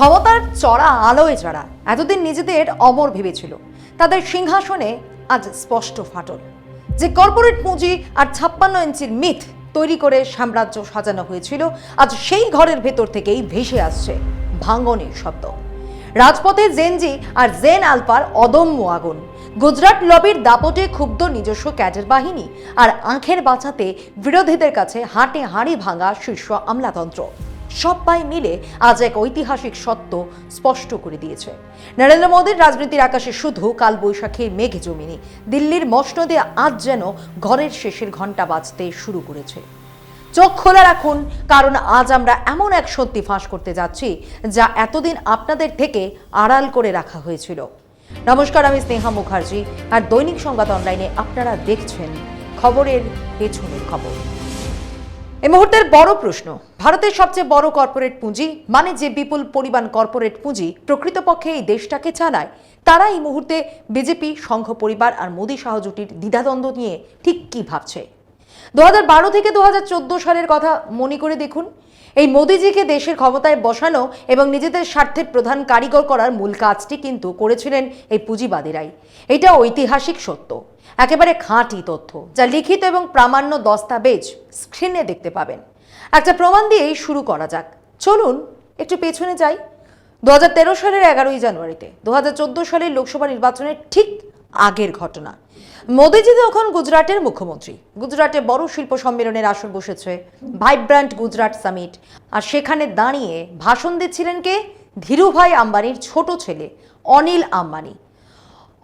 ক্ষমতার চড়া আলোয় যারা এতদিন নিজেদের অমর ভেবেছিল, তাদের সিংহাসনে আজ স্পষ্ট ফাটল। যে কর্পোরেট পুঁজি আর 56 ইঞ্চির মিথ তৈরি করে সাম্রাজ্য সাজানো হয়েছিল, আজ সেই ঘরের ভেতর থেকেই ভেসে আসছে ভাঙনের শব্দ। রাজপথে জেনজি আর জেন আলফার অদম্য আগুন, গুজরাট লবির দাপটে ক্ষুব্ধ নিজস্ব ক্যাডার বাহিনী, আর আঁখের বাঁচাতে বিরোধীদের কাছে হাঁটে হাঁড়ি ভাঙা শীর্ষ আমলাতন্ত্র, সবাই মিলে আজ এক ঐতিহাসিক সত্য স্পষ্ট করে দিয়েছে। নরেন্দ্র মোদীর রাজনীতির আকাশে শুধু কালবৈশাখীর মেঘ জমেনি, দিল্লির মসনদে আজ যেন ঘরের শেষের ঘন্টা বাজতে শুরু করেছে। চোখ খোলা রাখুন, কারণ আজ আমরা এমন এক সত্যি ফাঁস করতে যাচ্ছি যা এতদিন আপনাদের থেকে আড়াল করে রাখা হয়েছিল। নমস্কার, আমি স্নেহা মুখার্জি, আর দৈনিক সংবাদ অনলাইনে আপনারা দেখছেন খবরের পেছনের খবর। এই মুহূর্তের বড় প্রশ্ন, ভারতের সবচেয়ে বড় কর্পোরেট পুঁজি, মানে যে বিপুল পরিমাণ কর্পোরেট পুঁজি প্রকৃতপক্ষে এই দেশটাকে চালায়, তারা এই মুহূর্তে বিজেপি, সংঘ পরিবার আর মোদী সহজোটীর দ্বিধাদ্বন্দ্ব নিয়ে ঠিক কি ভাবছে। 2012 থেকে 2014 সালের কথা মনে করে দেখুন। এই মোদীজিকে দেশের ক্ষমতায় বসানো এবং নিজেদের স্বার্থের প্রধান কারিগর করার মূল কাজটি কিন্তু করেছিলেন এই পুঁজিবাদীরাই। এটা ঐতিহাসিক সত্য, একেবারে খাঁটি তথ্য, যা লিখিত এবং প্রামাণ্য দস্তাবেজ স্ক্রিনে দেখতে পাবেন। একটা প্রমাণ দিয়েই শুরু করা যাক। চলুন একটু পেছনে যাই। 2013 সালের 11ই জানুয়ারিতে 2014 সালের লোকসভা নির্বাচনের ঠিক আগের ঘটনা। মোদীজি তখন গুজরাটের মুখ্যমন্ত্রী। গুজরাটে বড় শিল্প সম্মেলনের আসর বসেছে, ভাইব্রান্ট গুজরাট সামিট, আর সেখানে দাঁড়িয়ে ভাষণ দিচ্ছিলেন কে? ধীরুভাই আম্বানির ছোট ছেলে অনিল আম্বানি।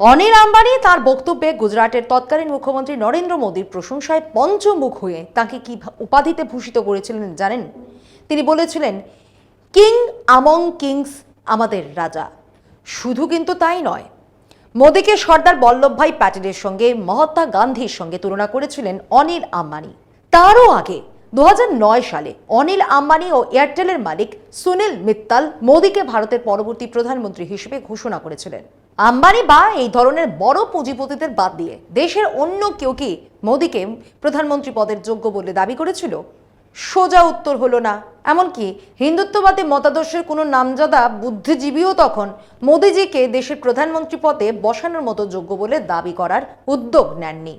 অনিল আম্বানি তার বক্তব্যে গুজরাটের তৎকালীন মুখ্যমন্ত্রী নরেন্দ্র মোদীর প্রশংসায় পঞ্চমুখ হয়ে তাকে কি উপাধিতে ভূষিত করেছিলেন জানেন? তিনি বলেছিলেন, কিং আমং কিংস, আমাদের রাজা। শুধু কিন্তু তাই নয়, মোদীকে সর্দার বল্লভভাই প্যাটেলের সঙ্গে, মহাত্মা গান্ধীর সঙ্গে তুলনা করেছিলেন অনিল আম্বানি। তারও আগে 2009 সালে অনিল আম্বানি ও এয়ারটেলের মালিক সুনীল মিত্তাল মোদীকে ভারতের পরবর্তী প্রধানমন্ত্রী হিসেবে ঘোষণা করেছিলেন। আম্বানি বা এই ধরনের বড় পুঁজিপতিদের বাদ দিয়ে দেশের অন্য কেউ কি মোদীকে প্রধানমন্ত্রী পদের যোগ্য বলে দাবি করেছিল? সোজা উত্তর হলো না। এমনকি হিন্দুত্ববাদী মতাদর্শের কোনো নামজাদা বুদ্ধিজীবীও তখন মোদীজিকে দেশের প্রধানমন্ত্রী পদে বসানোর মতো যোগ্য বলে দাবি করার উদ্যোগ নেননি।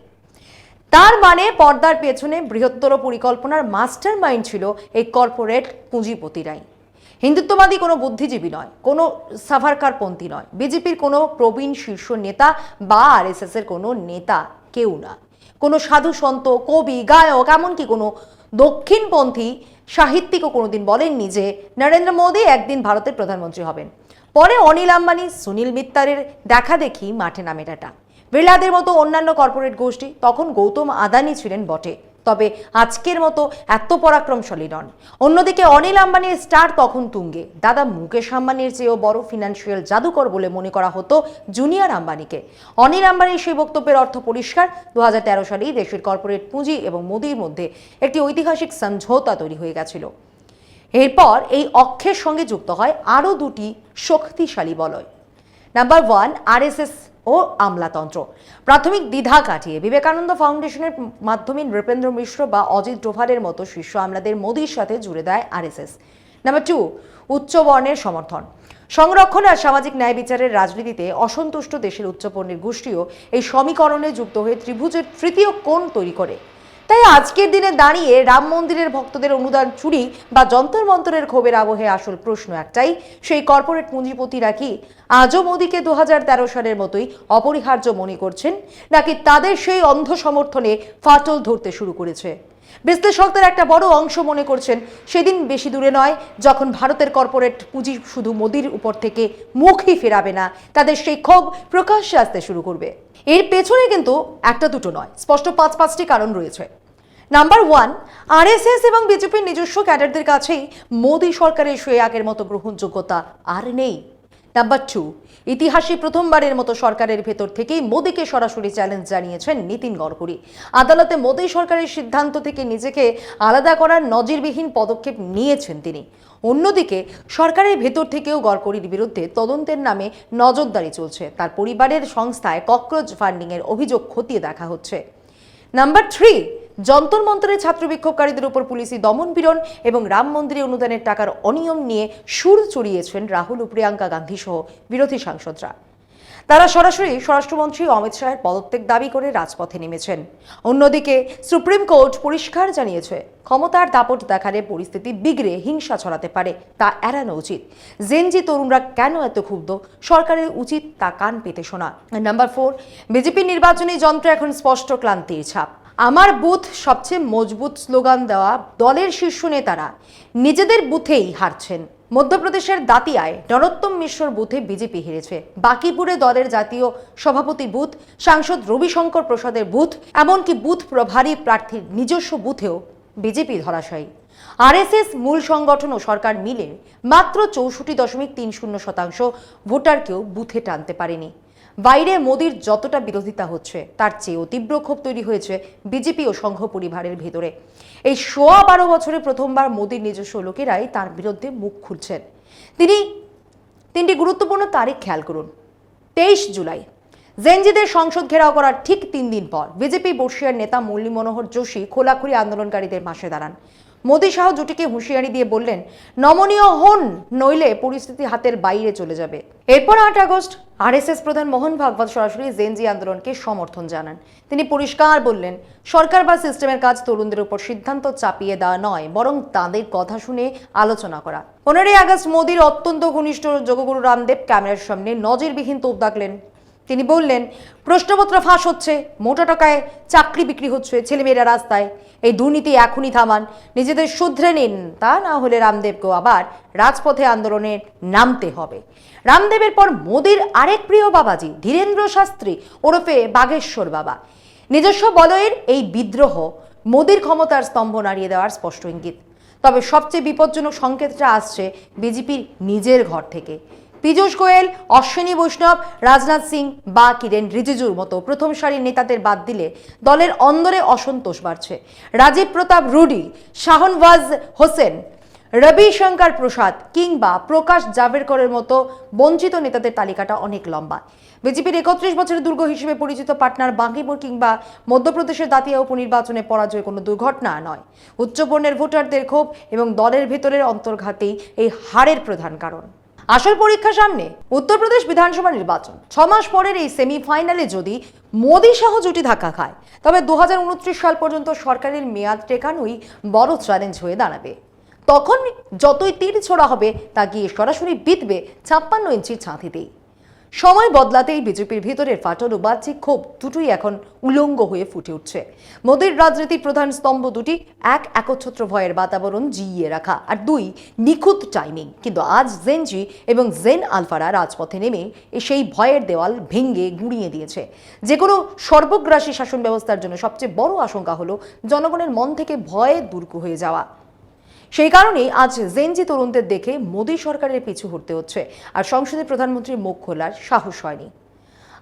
তার মানে পর্দার পেছনে বৃহত্তর পরিকল্পনার মাস্টার মাইন্ড ছিল এই কর্পোরেট পুঁজিপতিরাই। হিন্দুত্ববাদী কোনো বুদ্ধিজীবী নয়, কোনো সাভারকারপন্থী নয়, বিজেপির কোনো প্রবীণ শীর্ষ নেতা বা আরএসএস এর কোনো নেতা কেউ না, কোনো সাধু সন্ত, কবি, গায়ক, এমনকি কোনো দক্ষিণপন্থী সাহিত্যিকও কোনোদিন বলেননি যে নরেন্দ্র মোদী একদিন ভারতের প্রধানমন্ত্রী হবেন। পরে অনিল আম্বানি, সুনীল মিত্তারের দেখা দেখি মাঠে নামে টাটা। বিড়লাদের মতো অন্যান্য কর্পোরেট গোষ্ঠী, তখন গৌতম আদানি ছিলেন বটে, তবে আজকের মতো এত পরাক্রমশালী নন। অন্যদিকে অনিল আম্বানির স্টার তখন তুঙ্গে। দাদা মুকেশ আম্বানির চেয়েও বড় ফিনান্সিয়াল জাদুকর বলে মনে করা হতো জুনিয়র আম্বানিকে। অনিল আম্বানির সেই বক্তব্যের অর্থ পরিষ্কার। 2013 সালেই দেশের কর্পোরেট পুঁজি এবং মোদীর মধ্যে একটি ঐতিহাসিক সমঝোতা তৈরি হয়ে গেছিল। এরপর এই অক্ষের সঙ্গে যুক্ত হয় আরও দুটি শক্তিশালী বলয়। নাম্বার 1, আরএসএস ও আমলাতন্ত্র। প্রাথমিক দ্বিধা কাটিয়ে বিবেকানন্দ ফাউন্ডেশনের মাধ্যমে নৃপেন্দ্র মিশ্র বা অজিত ডোভালের মতো শীর্ষ আমলাদের মোদীর সাথে জুড়ে দেয় আরএসএস। নাম্বার 2, উচ্চবর্ণের সমর্থন। সংরক্ষণ আর সামাজিক ন্যায় বিচারের রাজনীতিতে অসন্তুষ্ট দেশের উচ্চবর্ণের গোষ্ঠীও এই সমীকরণে যুক্ত হয়ে ত্রিভুজের তৃতীয় কোণ তৈরি করে। তাই আজকের দিনে দাঁড়িয়ে রাম মন্দিরের ভক্তদের অনুদান চুরি বা যন্তর মন্তরের ক্ষোভের আবহে আসল প্রশ্ন একটাই, সেই কর্পোরেট পুঁজিপতিরা কি আজও মোদীকে 2013 সালের মতোই অপরিহার্য মনে করছেন, নাকি তাদের সেই অন্ধ সমর্থনে ফাটল ধরতে শুরু করেছে? বিশ্লেষকদের একটা বড় অংশ মনে করছেন সেদিন বেশি দূরে নয় যখন ভারতের কর্পোরেট পুঁজি শুধু মোদীর উপর থেকে মুখই ফেরাবে না, তাদের সেই ক্ষোভ প্রকাশ্যে আসতে শুরু করবে। এর পেছনে কিন্তু একটা দুটো নয়, স্পষ্ট 5-5টি কারণ রয়েছে। নাম্বার 1, আরএসএস এবং বিজেপির নিজস্ব ক্যাডারদের কাছেই মোদী সরকারের সেই আগের মতো গ্রহণযোগ্যতা আর নেই। নাম্বার 2, ইতিহাসে প্রথমবারের মতো সরকারের ভেতর থেকেই মোদীকে সরাসরি চ্যালেঞ্জ জানিয়েছেন নীতিন গডকরি। আদালতে মোদী সরকারের সিদ্ধান্ত থেকে নিজেকে আলাদা করার নজিরবিহীন পদক্ষেপ নিয়েছেন তিনি। অন্যদিকে সরকারের ভেতর থেকেও গডকরির বিরুদ্ধে তদন্তের নামে নজরদারি চলছে। তার পরিবারের সংস্থায় ককরোচ ফান্ডিংয়ের অভিযোগ খতিয়ে দেখা হচ্ছে। নাম্বার 3, যন্তর মন্তরের ছাত্র বিক্ষোভকারীদের উপর পুলিশি দমন পীড়ন এবং রাম মন্দিরে অনুদানের টাকার অনিয়ম নিয়ে সুর চড়িয়েছেন রাহুল ও প্রিয়াঙ্কা গান্ধী সহ বিরোধী সাংসদরা। তারা সরাসরি স্বরাষ্ট্রমন্ত্রী অমিত শাহের পদত্যাগ দাবি করে রাজপথে নেমেছেন। অন্যদিকে সুপ্রিম কোর্ট পরিষ্কার জানিয়েছে, ক্ষমতার দাপট দেখালে পরিস্থিতি বিগড়ে হিংসা ছড়াতে পারে, তা এড়ানো উচিত। জেনজি তরুণরা কেন এত ক্ষুব্ধ, সরকারের উচিত তা কান পেতে শোনা। নাম্বার 4, বিজেপির নির্বাচনী যন্ত্র এখন স্পষ্ট ক্লান্তির ছাপ। আমার বুথ সবচেয়ে মজবুত স্লোগান দেওয়া দলের শীর্ষ নেতারা নিজেদের বুথেই হারছেন। মধ্যপ্রদেশের দাতিয়ায় নরোত্তম মিশ্রর বুথে বিজেপি হেরেছে। বাকিপুরে দলের জাতীয় সভাপতির বুথ, সাংসদ রবিশঙ্কর প্রসাদের বুথ, এমনকি বুথ প্রভারী প্রার্থীর নিজস্ব বুথেও বিজেপি ধরাশায়ী। আরএসএস মূল সংগঠন ও সরকার মিলে মাত্র 64.30% ভোটারকেও বুথে টানতে পারেনি। বাইরে মোদির যতটা বিরোধিতা হচ্ছে তার চেয়েও তীব্র ক্ষোভ তৈরি হয়েছে বিজেপি ও সংঘ পরিবারের ভেতরে। এই 12 বছরে প্রথমবার মোদির নিজস্ব লোকেরাই তার বিরুদ্ধে মুখ খুলছেন। তিনি 3টি গুরুত্বপূর্ণ তারিখ খেয়াল করুন। 23 জুলাই জেনজিদের সংসদ ঘেরাও করার ঠিক 3 দিন পর বিজেপি বর্ষিয়ার নেতা মুরলী মনোহর যোশী খোলাখুলি আন্দোলনকারীদের পাশে দাঁড়ান। মোদী শাহ জুটিকে হুঁশিয়ারি দিয়ে বললেন, নমনীয় হন, নইলে পরিস্থিতি হাতের বাইরে চলে যাবে। এরপর 8 আগস্ট আরএসএস প্রধান মোহন ভাগবত সরাসরি জেনজি আন্দোলনকে সমর্থন জানান। তিনি পরিষ্কার বললেন, সরকার বা সিস্টেমের কাজ তরুণদের উপর সিদ্ধান্ত চাপিয়ে দেওয়া নয়, বরং তাদের কথা শুনে আলোচনা করা। 15 আগস্ট মোদীর অত্যন্ত ঘনিষ্ঠ যোগগুরু রামদেব ক্যামেরার সামনে নজিরবিহীন তোপ দাগলেন। তিনি বললেন, প্রশ্নপত্র ফাঁস হচ্ছে, মোটা টাকায় চাকরি বিক্রি হচ্ছে, ছেলেমেয়েরা রাস্তায়, এই দুর্নীতি এখনই থামান, নিজেদের শুধরে নিন, তা না হলে রামদেবকেও আবার রাজপথে আন্দোলনে নামতে হবে। রামদেবের পর মোদির আরেক প্রিয় বাবাজি ধীরেন্দ্র শাস্ত্রী ওরফে বাগেশ্বর বাবা। নিজস্ব বলয়ের এই বিদ্রোহ মোদির ক্ষমতার স্তম্ভ নাড়িয়ে দেওয়ার স্পষ্ট ইঙ্গিত। তবে সবচেয়ে বিপজ্জনক সংকেতটা আসছে বিজেপির নিজের ঘর থেকে। পীযূষ গোয়েল, অশ্বিনী বৈষ্ণব, রাজনাথ সিং বা কিরেন রিজিজুর মতো প্রথম সারির নেতাদের বাদ দিলে দলের অন্দরে অসন্তোষ বাড়ছে। রাজীব প্রতাপ রুডি, শাহনওয়াজ হোসেন, রবিশঙ্কর প্রসাদ কিংবা প্রকাশ জাভড়েকরের মতো বঞ্চিত নেতাদের তালিকাটা অনেক লম্বা। বিজেপির 31 বছরের দুর্গ হিসেবে পরিচিত পাটনার বাঙ্কিপুর কিংবা মধ্যপ্রদেশের দাতিয়া উপনির্বাচনে পরাজয় কোনো দুর্ঘটনা নয়। উচ্চবর্ণের ভোটারদের ক্ষোভ এবং দলের ভেতরের অন্তর্ঘাতেই এই হারের প্রধান কারণ। আসল পরীক্ষা সামনে, উত্তরপ্রদেশ বিধানসভা নির্বাচন। 6 মাস পরের এই সেমিফাইনালে যদি মোদী সহ জুটি ধাক্কা খায়, তবে 2029 সাল পর্যন্ত সরকারের মেয়াদ টেকানোই বড় চ্যালেঞ্জ হয়ে দাঁড়াবে। তখন যতই তীর ছোড়া হবে তা গিয়ে সরাসরি বিঁধবে 56 ইঞ্চির ছাঁথিতেই। সময় বদলাতেই বিজেপির ভিতরের ফাটল ও বাহ্যিক ক্ষোভ দুটোই এখন উলঙ্গ হয়ে ফুটে উঠছে। মোদীর রাজনীতির প্রধান স্তম্ভ দুটি, এক একচ্ছত্র ভয়ের বাতাবরণ জিইয়ে রাখা, আর 2 নিখুঁত টাইমিং। কিন্তু আজ জেনজি এবং জেন আলফারা রাজপথে নেমে সেই ভয়ের দেওয়াল ভেঙে গুঁড়িয়ে দিয়েছে। যে কোনো সর্বগ্রাসী শাসন ব্যবস্থার জন্য সবচেয়ে বড় আশঙ্কা হলো জনগণের মন থেকে ভয় দূর হয়ে যাওয়া। সেই কারণেই আজ জেনজি তরুণদের দেখে মোদী সরকারের পিছু হটতে হচ্ছে, আর সংসদে প্রধানমন্ত্রীর মুখ খোলার সাহস হয়নি।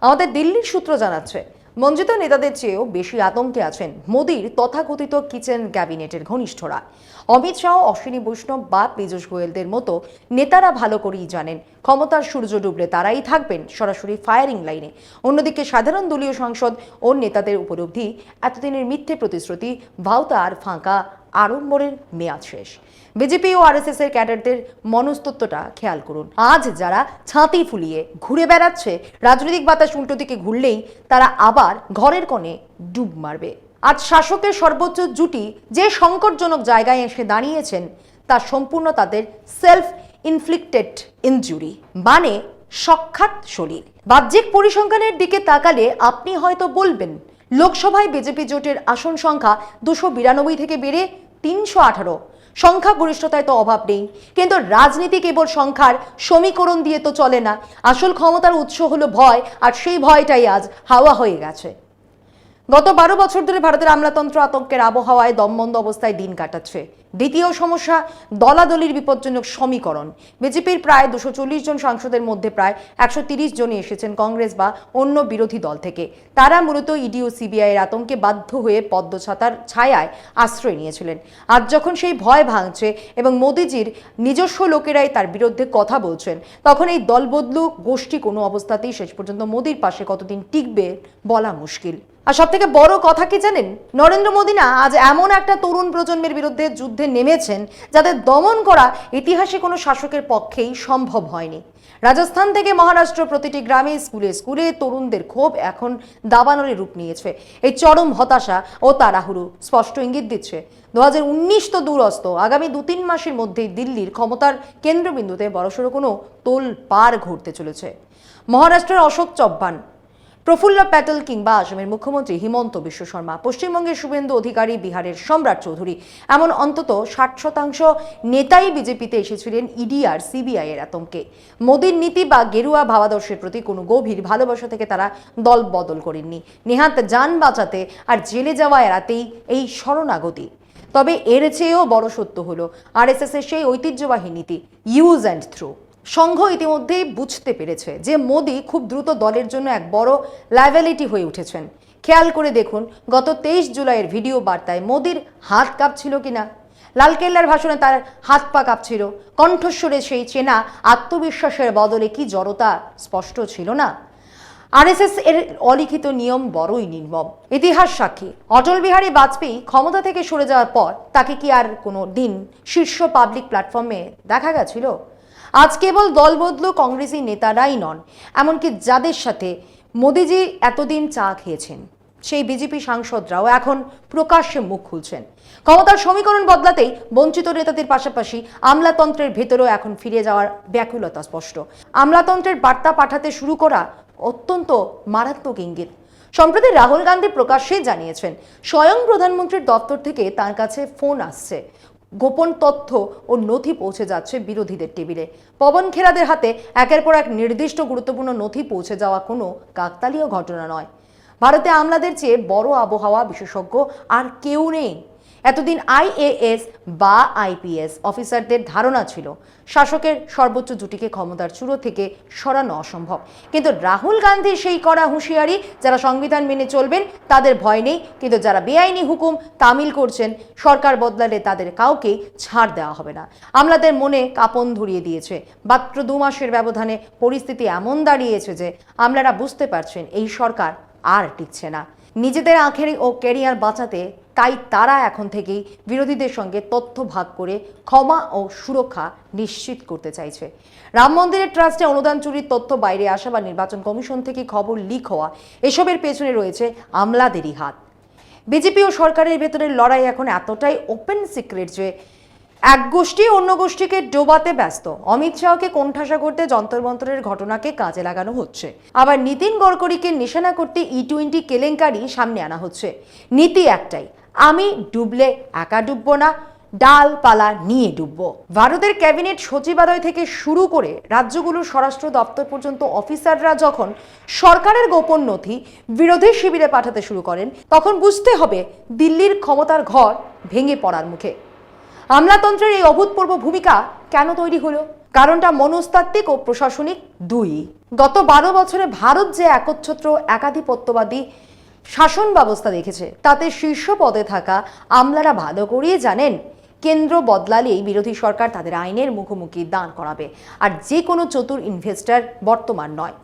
আমাদের দিল্লির সূত্র জানাচ্ছে, মঞ্জিত নেতাদের চেয়েও বেশি আতঙ্কে আছেন মোদীর তথাকথিত কিচেন ক্যাবিনেটের ঘনিষ্ঠরা। অমিত শাহ, অশ্বিনী বৈষ্ণব বা পীযূষ গোয়েলদের মতো নেতারা ভালো করেই জানেন, ক্ষমতার সূর্য ডুবলে তারাই থাকবেন সরাসরি ফায়ারিং লাইনে। অন্যদিকে সাধারণ দলীয় সাংসদ ও নেতাদের উপলব্ধি, এতদিনের মিথ্যে প্রতিশ্রুতি, ভাওতা আর ফাঁকা আড়ম্বরের মেয়াদ শেষ। বিজেপি ও আরএসএস এর ক্যাডারদের মনস্তত্ত্বটা খেয়াল করুন। আজ যারা ছাতি ফুলিয়ে ঘুরে বেড়াচ্ছে, রাজনৈতিক বাতাস উল্টো দিকে ঘুরলেই তারা আবার ঘরের কোণে ডুব মারবে। আজ শাসকের সর্বোচ্চ জুটি যে সংকটজনক জায়গায় এসে দাঁড়িয়েছেন, তা সম্পূর্ণ তাদের সেলফ ইনফ্লিক্টেড ইনজুরি, মানে সখ্যাত শরীর। বাহ্যিক পরিসংখ্যানের দিকে তাকালে আপনি হয়তো বলবেন, লোকসভায় বিজেপি জোটের আসন সংখ্যা 292 থেকে বেড়ে 318। সংখ্যাগরিষ্ঠতায় তো অভাব নেই, কিন্তু রাজনীতি কেবল সংখ্যার সমীকরণ দিয়ে তো চলে না। আসল ক্ষমতার উৎস হলো ভয়, আর সেই ভয়টাই আজ হাওয়া হয়ে গেছে। গত 12 বছর ধরে ভারতের আমলাতন্ত্র আতঙ্কের আবহাওয়ায় দমবন্ধ অবস্থায় দিন কাটাচ্ছে। দ্বিতীয় সমস্যা, দলাদলির বিপজ্জনক সমীকরণ। বিজেপির প্রায় 240 জন সাংসদের মধ্যে প্রায় 130 জনই এসেছেন কংগ্রেস বা অন্য বিরোধী দল থেকে। তারা মূলত ইডি ও সিবিআই এর আতঙ্কে বাধ্য হয়ে পদ্মছাতার ছায়ায় আশ্রয় নিয়েছিলেন। আজ যখন সেই ভয় ভাঙছে এবং মোদিজির নিজস্ব লোকেরাই তার বিরুদ্ধে কথা বলছেন, তখন এই দলবদলু গোষ্ঠী কোনো অবস্থাতেই শেষ পর্যন্ত মোদির পাশে কতদিন টিকবে বলা মুশকিল। আর সব থেকে বড় কথা কি জানেন, নরেন্দ্র মোদী না আজ এমন একটা তরুণ প্রজন্মের বিরুদ্ধে যুদ্ধে নেমেছেন যাদের দমন করা ইতিহাসে কোনো শাসকের পক্ষেই সম্ভব হয়নি। রাজস্থান থেকে মহারাষ্ট্র প্রতিটি গ্রামে স্কুলে স্কুলে তরুণদের ক্ষোভ এখন দাবানলে রূপ নিয়েছে। এই চরম হতাশা ও তাড়াহুড়ো স্পষ্ট ইঙ্গিত দিচ্ছে 2019 তো দূরস্থ, আগামী 2-3 মাসের মধ্যেই দিল্লির ক্ষমতার কেন্দ্রবিন্দুতে বড়সড় কোনো তোলপাড় ঘটতে চলেছে। মহারাষ্ট্রের অশোক চব্বান, প্রফুল্ল প্যাটেল কিংবা আসামের মুখ্যমন্ত্রী হিমন্ত বিশ্ব শর্মা, পশ্চিমবঙ্গের শুভেন্দু অধিকারী, বিহারের সম্রাট চৌধুরী, এমন অন্তত 60% নেতাই বিজেপিতে এসেছিলেন ইডি আর সিবিআই এর আতঙ্কে। মোদীর নীতি বা গেরুয়া ভাবাদর্শের প্রতি কোনো গভীর ভালোবাসা থেকে তারা দল বদল করেননি। নেহাত যান বাঁচাতে আর জেলে যাওয়া এড়াতেই এই শরণাগতি। তবে এর চেয়েও বড় সত্য হলো আরএসএস এর সেই ঐতিহ্যবাহী নীতি ইউজ অ্যান্ড থ্রো। সংঘ ইতিমধ্যেই বুঝতে পেরেছে যে মোদী খুব দ্রুত দলের জন্য এক বড় লায়াবিলিটি হয়ে উঠেছেন। খেয়াল করে দেখুন, গত 23 জুলাইয়ের ভিডিও বার্তায় মোদীর হাত কাঁপছিল কিনা, লালকেল্লার ভাষণে তার হাত পা কাঁপছিল, কণ্ঠস্বরে সেই চেনা আত্মবিশ্বাসের বদলে কি জড়তা স্পষ্ট ছিল না। আরএসএস এর অলিখিত নিয়ম বড়ই নির্মম। ইতিহাস সাক্ষী, অটল বিহারী বাজপেয়ী ক্ষমতা থেকে সরে যাওয়ার পর তাকে কি আর কোনো দিন শীর্ষ পাবলিক প্ল্যাটফর্মে দেখা গেছিল? আজ কেবল দলবদলু কংগ্রেসি নেতারাই নন, এমনকি যাদের সাথে মোদিজি এতদিন চা খেয়েছেন সেই বিজেপি সাংসদরাও এখন প্রকাশ্যে মুখ খুলছেন। ক্ষমতার সমীকরণ বদলাতেই বঞ্চিত নেতাদের পাশাপাশি আমলাতন্ত্রের ভেতরেও এখন ফিরে যাওয়ার ব্যাকুলতা স্পষ্ট। আমলাতন্ত্রের বার্তা পাঠাতে শুরু করা অত্যন্ত মারাত্মক ইঙ্গিত। সম্প্রতি রাহুল গান্ধী প্রকাশ্যেই জানিয়েছেন স্বয়ং প্রধানমন্ত্রীর দপ্তর থেকে তার কাছে ফোন আসছে, গোপন তথ্য ও নথি পৌঁছে যাচ্ছে বিরোধীদের টেবিলে। পবন খেরাদের হাতে একের পর এক নির্দিষ্ট গুরুত্বপূর্ণ নথি পৌঁছে যাওয়া কোনো কাকতালীয় ঘটনা নয়। ভারতে আমলাদের চেয়ে বড় আবহাওয়া বিশেষজ্ঞ আর কেউ নেই। এতদিন আইএএস বা আইপিএস অফিসারদের ধারণা ছিল শাসকের সর্বোচ্চ জুটিকে ক্ষমতার চূড়ো থেকে সরানো অসম্ভব, কিন্তু রাহুল গান্ধীর সেই কড়া হুঁশিয়ারি, যারা সংবিধান মেনে চলবেন তাদের ভয় নেই, কিন্তু যারা বেআইনি হুকুম তামিল করছেন সরকার বদলালে তাদের কাউকেই ছাড় দেওয়া হবে না, আমলাদের মনে কাঁপন ধরিয়ে দিয়েছে। মাত্র 2 মাসের ব্যবধানে পরিস্থিতি এমন দাঁড়িয়েছে যে আমলারা বুঝতে পারছেন এই সরকার আর টিকছে না। নিজেদের আখের ও ক্যারিয়ার বাঁচাতে তাই তারা এখন থেকেই বিরোধীদের সঙ্গে তথ্য ভাগ করে ক্ষমা ও সুরক্ষা নিশ্চিত করতে চাইছে। রাম মন্দিরের ট্রাস্টে অনুদান চুরির তথ্য বাইরে আসা বা নির্বাচন কমিশন থেকে খবর লিক হওয়া, এসবের পেছনে রয়েছে আমলাদেরই হাত। বিজেপি ও সরকারের ভেতরের লড়াই এখন এতটাই ওপেন সিক্রেট যে এক গোষ্ঠী অন্য গোষ্ঠীকে ডোবাতে ব্যস্ত। অমিত শাহকে কোণঠাসা করতে যন্তর মন্তরের ঘটনাকে কাজে লাগানো হচ্ছে, আবার নীতিন গডকরিকে নিশানা করতে E20 কেলেঙ্কারি সামনে আনা হচ্ছে। নীতি একটাই, আমি ডুবলে একা ডুববো না, ডালপালা নিয়ে ডুববো। ভারতের ক্যাবিনেট সচিবালয় থেকে শুরু করে রাজ্যগুলোর স্বরাষ্ট্র দপ্তর পর্যন্ত অফিসাররা যখন সরকারের গোপন নথি বিরোধী শিবিরে পাঠাতে শুরু করেন, তখন বুঝতে হবে দিল্লির ক্ষমতার ঘর ভেঙে পড়ার মুখে। আমলাতন্ত্রের এই অভূতপূর্ব ভূমিকা কেন তৈরি হলো? কারণটা মনস্তাত্ত্বিক ও প্রশাসনিক দুই। গত 12 বছরে ভারত যে একচ্ছত্র একাধিপত্যবাদী শাসন ব্যবস্থা দেখেছে, তাতে শীর্ষ পদে থাকা আমলারা ভালো করেই জানেন কেন্দ্র বদলালেই বিরোধী সরকার তাদের আইনের মুখোমুখি দাঁড় করাবে। আর যে কোনো চতুর ইনভেস্টর বর্তমান নয়,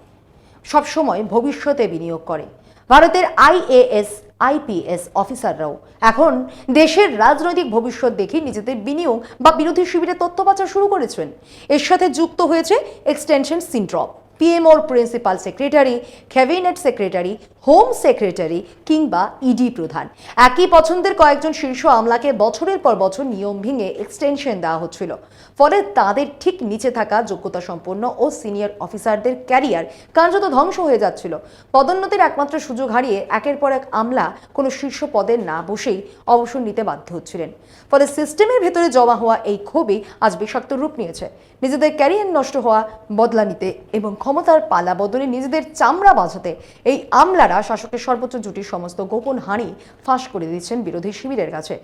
সবসময় ভবিষ্যতে বিনিয়োগ করে। ভারতের আইএএস আইপিএস অফিসাররাও এখন দেশের রাজনৈতিক ভবিষ্যৎ দেখে নিজেদের বিনিয়োগ বা বিরোধী শিবিরে তথ্য পাচার শুরু করেছেন। এর সাথে যুক্ত হয়েছে এক্সটেনশন সিন্ড্রোম। পিএমওর principal secretary, cabinet secretary, home secretary কিংবা ইডি প্রধান, একই পছন্দের কয়েকজন শীর্ষ আমলাকে বছরের পর বছর নিয়ম ভেঙে এক্সটেনশন দেওয়া হচ্ছিল। ফলে তাদের ঠিক নিচে থাকা যোগ্যতা সম্পন্ন ও সিনিয়র অফিসারদের ক্যারিয়ার কার্যত ধ্বংস হয়ে যাচ্ছিল। পদোন্নতির একমাত্র সুযোগ হারিয়ে একের পর এক আমলা কোনো শীর্ষ পদে না বসেই অবসর নিতে বাধ্য হচ্ছিলেন। ফলে সিস্টেমের ভেতরে জমা হওয়া এই ক্ষোভই আজ বিষাক্ত রূপ নিয়েছে। নিজেদের ক্যারিয়ার নষ্ট হওয়া বদলা নিতে এবং ক্ষমতার পালা বদলে নিজেদের চামড়া বাঁচাতে এই আমলারা শাসকের সর্বোচ্চ জুটির সমস্ত গোপন হাঁড়ি ফাঁস করে দিচ্ছেন বিরোধী শিবিরের কাছে।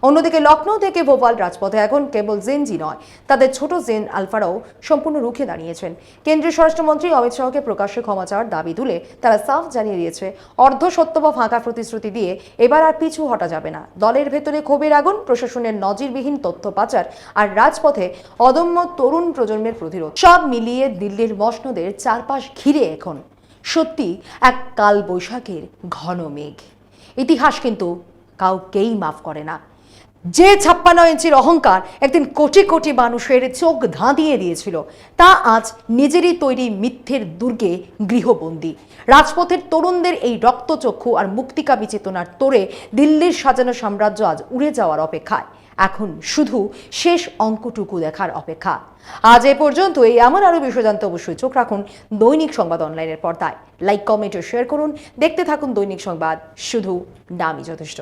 অন্যদিকে লখনৌ থেকে ভোপাল রাজপথে এখন কেবল জেনজি নয়, তাদের ছোট জেন আলফারাও সম্পূর্ণ রুখে দাঁড়িয়েছেন। কেন্দ্রীয় স্বরাষ্ট্রমন্ত্রী অমিত শাহকে প্রকাশ্যে ক্ষমা চাওয়ার দাবি তুলে তারা সাফ জানিয়ে দিয়েছে, অর্ধ সত্য বা ফাঁকা প্রতিশ্রুতি দিয়ে এবার আর পিছু হটা যাবে না। দলের ভেতরে ক্ষোভের আগুন, প্রশাসনের নজিরবিহীন তথ্য পাচার আর রাজপথে অদম্য তরুণ প্রজন্মের প্রতিরোধ, সব মিলিয়ে দিল্লির মসনদের চারপাশ ঘিরে এখন সত্যি এক কাল বৈশাখের ঘন মেঘ। ইতিহাস কিন্তু কাউকেই মাফ করে না। যে 56 ইঞ্চির অহংকার একদিন কোটি কোটি মানুষের চোখ ধাঁধিয়ে দিয়েছিল, তা আজ নিজেরই তৈরি মিথ্যের দুর্গে গৃহবন্দী। রাজপথের তরুণদের এই রক্তচক্ষু আর মুক্তিকামী চেতনার তোড়ে দিল্লির সাজানো সাম্রাজ্য আজ উড়ে যাওয়ার অপেক্ষায়। এখন শুধু শেষ অঙ্কটুকু দেখার অপেক্ষা। আজ এ পর্যন্তই। এমন আরও বিষয় জানতে অবশ্যই চোখ রাখুন দৈনিক সংবাদ অনলাইনের পর্দায়। লাইক, কমেন্ট ও শেয়ার করুন। দেখতে থাকুন দৈনিক সংবাদ, শুধু নামই যথেষ্ট।